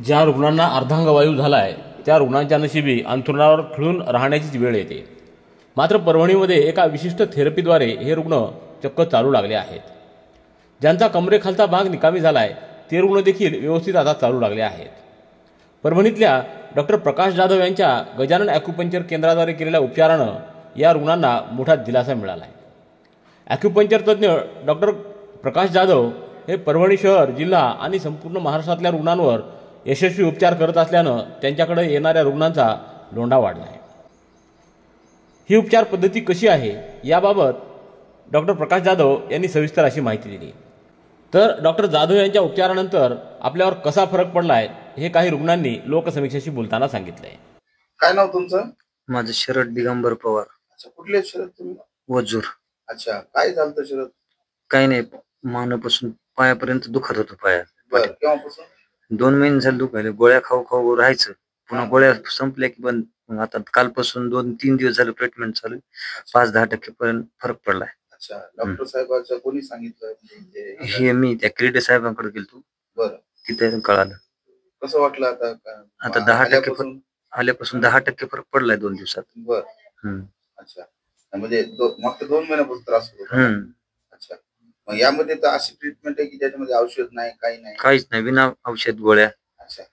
ज्या रुग्णांना अर्धांगवायू झाला आहे त्या रुग्णांच्या नशिबी अंथरुणावर खिळून राहण्याचीच वेळ येते. मात्र परभणीमध्ये एका विशिष्ट थेरपीद्वारे हे रुग्ण चक्क चालू लागले आहेत. ज्यांचा कमरेखालचा भाग निकामी झाला आहे ते रुग्ण देखील व्यवस्थित आता चालू लागले आहेत. परभणीतल्या डॉक्टर प्रकाश जाधव यांच्या गजानन ॲक्युपंक्चर केंद्राद्वारे केलेल्या उपचारानं या रुग्णांना मोठा दिलासा मिळाला आहे. ॲक्युपंक्चर तज्ज्ञ डॉक्टर प्रकाश जाधव हे परभणी शहर, जिल्हा आणि संपूर्ण महाराष्ट्रातल्या रुग्णांवर यशस्वी उपचार करत असल्यानं त्यांच्याकडे येणाऱ्या रुग्णांचा लोंढा वाढला आहे. ही उपचार पद्धती कशी आहे याबाबत डॉक्टर प्रकाश जाधव यांनी सविस्तर अशी माहिती दिली. तर डॉक्टर जाधव यांच्या उपचारानंतर आपल्यावर कसा फरक पडला आहे हे काही रुग्णांनी लोकसमीक्षेशी बोलताना सांगितलंय. काय नाव तुमचं? माझं शरद दिगंबर पवार. अच्छा, कुठले शरद तुम्ही? वजूर. अच्छा, काय झालं शरद? काही नाही, मानापासून पायापर्यंत दुखत होतं पाया. बरं, केव्हापासून? 2 महिने झाले दुखायला. गोळ्या खाऊ खाऊ राहायचं, पुन्हा गोळ्या संपल्या की बंद. मग आता कालपासून 2-3 दिवस झाले ट्रीटमेंट चालू. 5-10% पर्यंत फरक पडलाय. अच्छा, डॉक्टर साहेबांचं कोणी सांगितलं? हे मी त्या क्रीडे साहेबांकडे गेलतो. बरं, तिथे कळालं. कसं वाटलं आता? आता 10% आल्यापासून 10% फरक पडलाय 2 दिवसात. बरं. अच्छा, म्हणजे मागच्या 2 महिन्यापासून त्रास होतो. अच्छा, मग यामध्ये तर अशी ट्रीटमेंट आहे की ज्याच्यामध्ये औषध नाही, काही नाही? काहीच नाही, बिना औषध गोळ्या. अच्छा,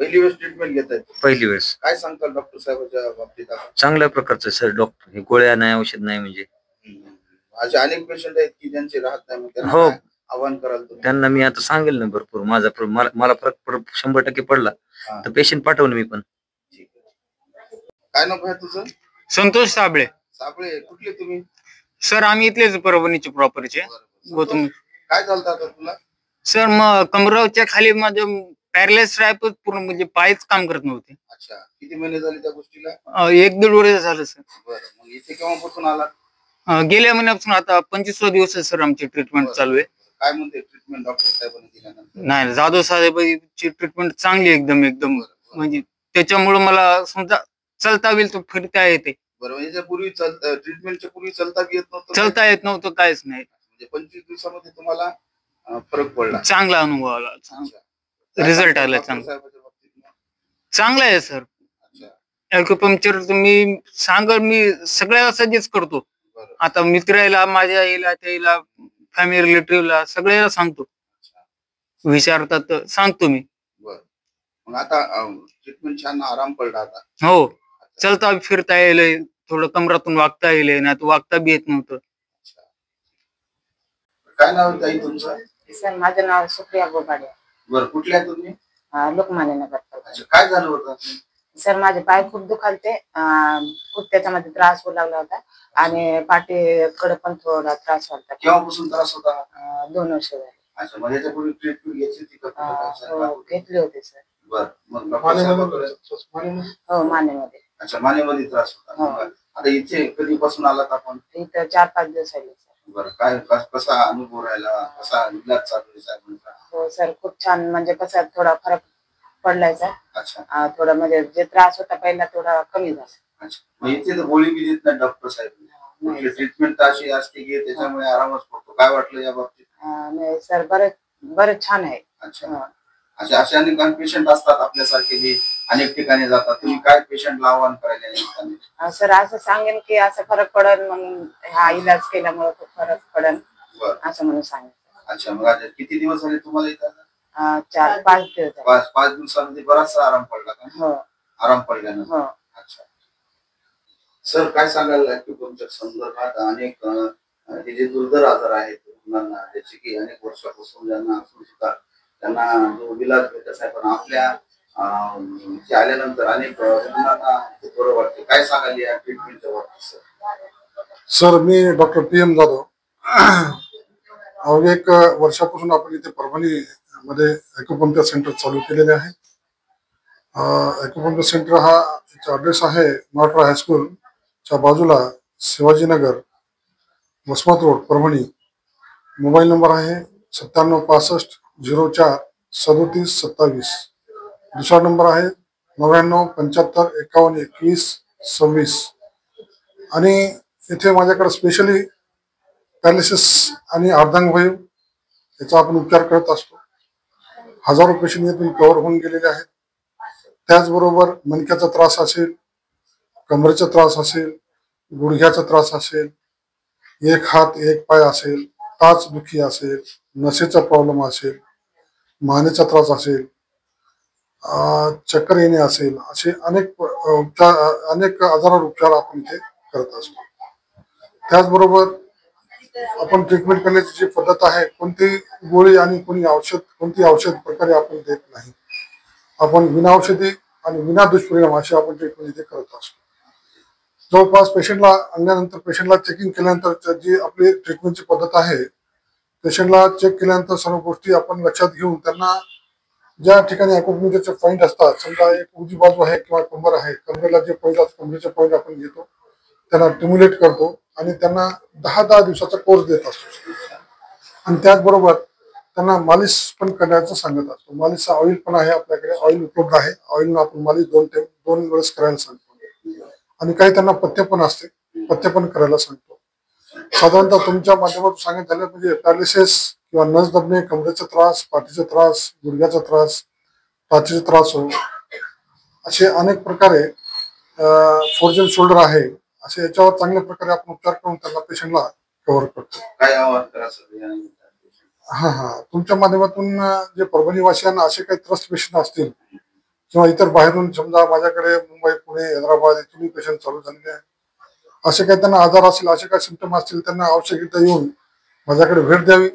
पहिली वेळेस ट्रीटमेंट घेत आहेत? पहिली वेळेस. काय सांगताल डॉक्टर साहेबांच्या बाबतीत? चांगल्या प्रकारचं सर डॉक्टर. हे गोळ्या नाही, औषध नाही म्हणजे. असे अनेक पेशंट आहेत की ज्यांचे राहत नाही. हो, आव्हान कराल त्यांना मी आता सांगेल ना भरपूर. मला फरक 100% पडला तर पेशंट पाठवून मी पण. काय नाव आहे तुझं? संतोष साबळे. साबळे, कुठले तुम्ही? सर आम्ही इथलेच परभणीचे प्रॉपरचे. काय झालं आता तुला? सर मग कमराच्या खाली माझं पॅरालाइज टाईप पूर्ण, म्हणजे पायच काम करत नव्हते. अच्छा, किती महिने झाले त्या गोष्टीला? 1-1.5 वर्ष झालं सर. बरं, मग इथे केव्हापासून आला? गेल्या महिन्यापासून. आता 25वा दिवस आहे सर आमची ट्रीटमेंट चालू आहे. काय म्हणते ट्रीटमेंट डॉक्टर साहेबांनी दिल्यानंतर? नाही, जाधव साहेबांची ट्रीटमेंट चांगली एकदम म्हणजे त्याच्यामुळे मला समजा चलता येईल, तो फिरता येते. बरोबर, याच्यापूर्वी ट्रीटमेंटच्या पूर्वी चलता येत नव्हतं? चलता येत नव्हतं, काहीच नाही. म्हणजे 25 दिवसामध्ये तुम्हाला फरक पडला? चांगला अनुभव आला, रिझल्ट आला चांगला आहे सर. ॲक्युपंक्चर मी सगळ्याला सजेस्ट करतो. आता मित्राला, माझ्या आईला, त्याला, फॅमिली रिलेटिव्हला सगळ्याला सांगतो. विचारतात सांगतो मी. मग आता ट्रीटमेंट छान आराम पडला आता? हो, चलता फिरता येईल, थोडं कमरातून वागता येईल, नाही तर वागता बी येत नव्हतं. काय नाव आहे ताई तुमचं? सर माझं नाव सुप्रिया गोपाडे. बरं, कुठल्या तुम्ही? लोकमान्य नगर. काय झालं होतं? सर माझे पाय खूप दुखालते, खूप त्याच्यामध्ये त्रास होऊ लागला होता आणि पाठीकडे पण थोडा त्रास होता. केव्हापासून त्रास होता? 2 वर्ष झाले. अच्छा, मग याच्यापूर्वी ट्रीटमेंट घेतली होती का? घेतली होती सर. बरं, मग हो, मानेमध्ये. अच्छा, मानेमध्ये त्रास होता. आता इथे कधीपासून आलात आपण? इथं 4-5 दिवस झाले सर. बरं, काय कसा अनुभव राहिला? कसा इलाज चालू आहे साहेबांचा? हो सर, खूप छान. म्हणजे कसा थोडा फरक पडलाय सर. अच्छा, थोडा म्हणजे जे त्रास होता पहिला थोडा कमी झाला. अच्छा, मग इथे तर गोळी बी देत नाही डॉक्टर साहेब. ट्रीटमेंट अशी असते की त्याच्यामुळे आरामच पडतो. काय वाटलं या बाबतीत? नाही सर, बरंच छान आहे. अच्छा, असे अनेक पेशंट असतात आपल्यासारखे जे अनेक ठिकाणी जातात. तुम्ही काय पेशंटला आव्हान करायला? सर असं सांगेन की असं फरक पडेल, मग हा इलाज केल्यामुळे खूप फरक पडेल असं म्हणून सांगेन. अच्छा, मग आता किती दिवस झाले तुम्हाला इथं? 4-5 दिवस. 5 दिवसामध्ये बराचसा आराम पडला का? हो, आराम पडल्यानंतर. अच्छा, सर काय सांगाल ॲक्युपंक्चर संदर्भात? अनेक हे जे दुर्धर आजार आहेत रुग्णांना, त्याची की अनेक वर्षापासून ज्यांना असून सुद्धा त्यांना जो इलाज भेटत आहे, पण आपल्या आल्यानंतर अनेक रुग्णांना बरं वाटते. काय सांगाल या ट्रीटमेंटच्या बाबतीत? सर मी डॉक्टर PM जाधव. अवघ्या 1 वर्षापासून आपण इथे परभणी मध्ये ॲक्युपंक्चर सेंटर चालू केलेले आहे. ॲक्युपंक्चर सेंटर हा ॲड्रेस आहे मराठवाडा हायस्कूलच्या बाजूला, Shivajinagar, Vasmat road, Parbhani. Mobile number आहे 9765 04 37 27. दुसरा नंबर आहे 99 75 51 21 26. आणि इथे माझ्याकडे स्पेशली पॅरालिसिस आणि अर्धांगवायू याचा आपण उपचार करत असतो. हजारो पेशंट यातून कव्हर होऊन गेलेले आहेत. त्याचबरोबर मणक्याचा त्रास असेल, कमरेचा त्रास असेल, गुडघ्याचा त्रास असेल, एक हात एक पाय असेल, टाचदुखी असेल, नसेचा प्रॉब्लेम असेल, मानेचा त्रास असेल, चक्कर येणे असेल, असे अनेक उपचार, अनेक आजारावर उपचार आपण इथे करत असतो. त्याचबरोबर आपण ट्रीटमेंट करण्याची जी पद्धत आहे, कोणती गोळी आणि कोणती औषध प्रकारे आपण देत नाही. आपण विना औषधी आणि विना दुष्परिणाम अशी आपण ट्रीटमेंट इथे करत असतो. जवळपास पेशंटला आणल्यानंतर, पेशंटला चेकिंग केल्यानंतर जी आपली ट्रीटमेंटची पद्धत आहे, पेशंटला चेक केल्यानंतर सर्व गोष्टी आपण लक्षात घेऊन त्यांना ज्या ठिकाणी अॅक्युपंक्चरचे पॉईंट असतात, समजा एक उजवी बाजू आहे किंवा कंबर आहे, कमरेला जे पॉईंट असतात, कमरेचे पॉईंट आपण घेतो, त्यांना स्टिम्युलेट करतो आणि त्यांना 10 दिवसाचा कोर्स देत असतो. आणि त्याचबरोबर त्यांना मालिश पण करण्याचं सांगत असतो. मालिशचा ऑइल पण आहे आपल्याकडे, ऑइल उपलब्ध आहे. ऑइल आपण मालिश 2 वेळेस करायला सांगतो. आणि काही त्यांना पथ्य पण असते, पथ्य पण करायला सांगतो. साधारणतः तुमच्या माध्यमातून सांगत झालं म्हणजे पॅरालिसिस किंवा नस दबणे, कमरेचा त्रास, पाठीचा त्रास, गुडघ्याचा त्रास, टाचेचा त्रास हो, असे अनेक प्रकारे फोर्जन शोल्डर आहे, असे याच्यावर चांगल्या प्रकारे आपण उपचार करून त्यांना पेशंटला कव्हर करतो. काय आवाहन करा सर? तुमच्या माध्यमातून जे परभणी वासियांना असे काही त्रस्त पेशंट असतील किंवा इतर बाहेरून, समजा माझ्याकडे मुंबई, पुणे, हैदराबाद इथूनही पेशंट चालू झालेले आहे, असे काही त्यांना आजार असतील, असे काही सिम्पटम असतील, त्यांना आवश्यकता येऊन माझ्याकडे भेट द्यावी.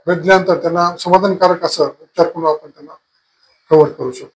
भेट दिल्यानंतर त्यांना समाधानकारक असं उपचार करून आपण त्यांना कव्हर करू शकतो.